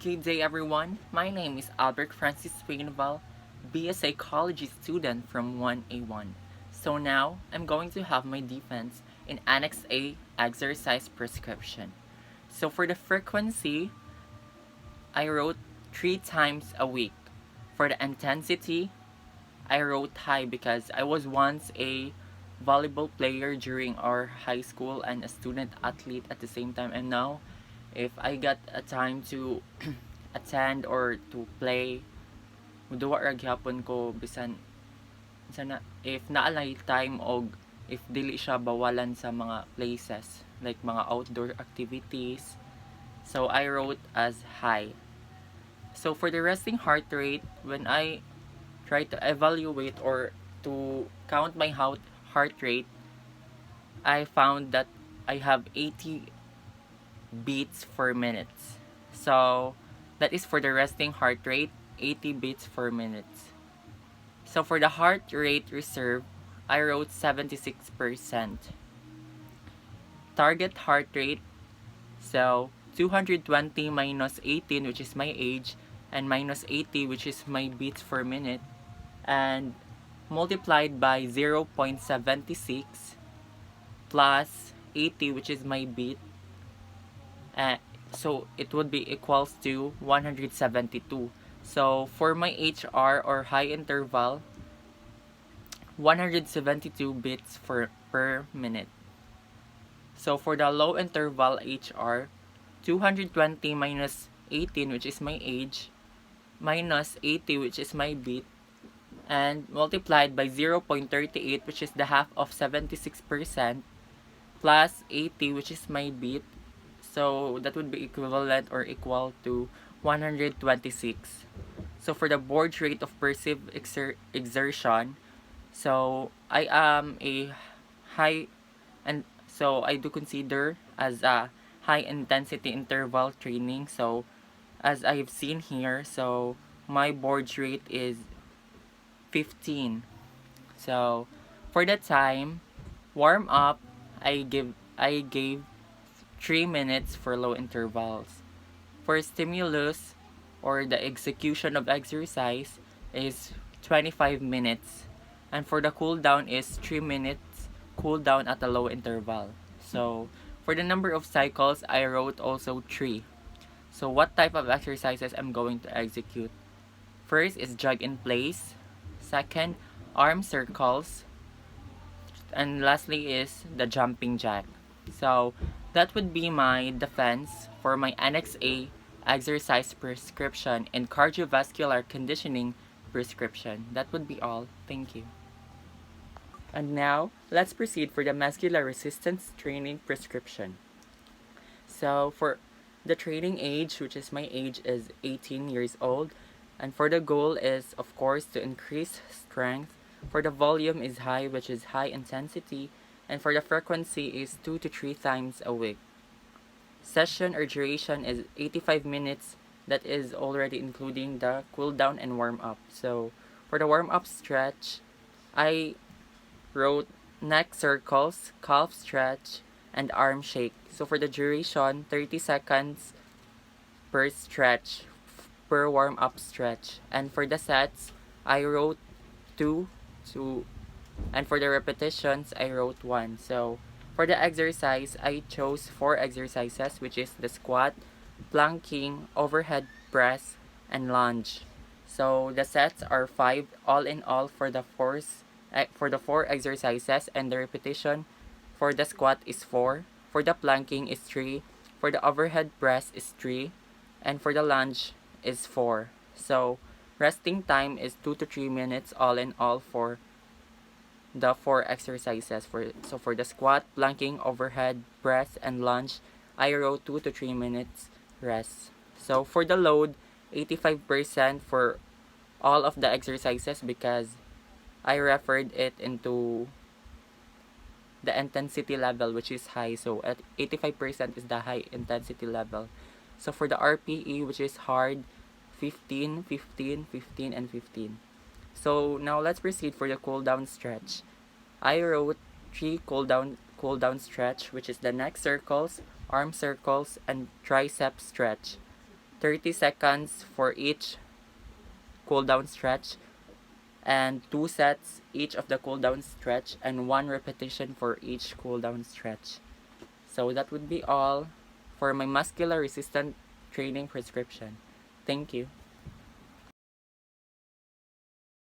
Good day, everyone. My name is Albert Francis Swinval, be a psychology student from 1A1. So now, I'm going to have my defense in Annex A exercise prescription. So for the frequency, I wrote 3 times a week. For the intensity, I wrote high because I was once a volleyball player during our high school and a student athlete at the same time. And now, if I got a time to attend or to play, muduwa ra gyapon ko bisan sana if naalay time og if dili siya bawalan sa mga places like mga outdoor activities. So I wrote as high. So for the resting heart rate, when I try to evaluate or to count my heart rate, I found that I have 80 beats per minute. So that is for the resting heart rate, 80 beats per minute. So for the heart rate reserve, I wrote 76%. Target heart rate, so 220 minus 18, which is my age, and minus 80, which is my beats per minute, and multiplied by 0.76 plus 80, which is my beat. So it would be equals to 172. So for my HR or high interval, 172 beats per minute. So for the low interval HR, 220 minus 18, which is my age, minus 80, which is my beat, and multiplied by 0.38, which is the half of 76%, plus 80, which is my beat. So that would be equivalent or equal to 126. So for the board rate of perceived exertion, so I am a high, and so I do consider as a high intensity interval training. So as I've seen here, so my board rate is 15. So for the time, warm up, I gave 3 minutes for low intervals. For stimulus or the execution of exercise is 25 minutes. And for the cool down is 3 minutes cool down at a low interval. So for the number of cycles, I wrote also 3. So what type of exercises I'm going to execute? First is jog in place. Second, arm circles. And lastly is the jumping jack. So that would be my defense for my Annex A exercise prescription and cardiovascular conditioning prescription. That would be all. Thank you. And now, let's proceed for the muscular resistance training prescription. So for the training age, which is my age, is 18 years old. And for the goal is, of course, to increase strength. For the volume is high, which is high intensity. And for the frequency is 2 to 3 times a week. Session or duration is 85 minutes. That is already including the cool down and warm up. So for the warm up stretch, I wrote neck circles, calf stretch, and arm shake. So for the duration, 30 seconds per stretch, per warm up stretch. And for the sets, I wrote 2 and for the repetitions, I wrote 1. So for the exercise, I chose 4 exercises, which is the squat, planking, overhead press, and lunge. So the sets are 5 all in all for the 4 exercises, and the repetition for the squat is 4, for the planking is 3, for the overhead press is 3, and for the lunge is 4. So resting time is 2 to 3 minutes all in all for the 4 exercises. So for the squat, planking, overhead press, and lunge, I wrote 2 to 3 minutes rest. So for the load, 85% for all of the exercises because I referred it into the intensity level, which is high. So at 85% is the high intensity level. So for the RPE, which is hard, 15, 15, 15, and 15. So now let's proceed for the cool down stretch. I wrote 3 cool down stretch, which is the neck circles, arm circles, and tricep stretch. 30 seconds for each cool down stretch, and 2 sets each of the cool down stretch, and 1 repetition for each cool down stretch. So that would be all for my muscular resistant training prescription. Thank you.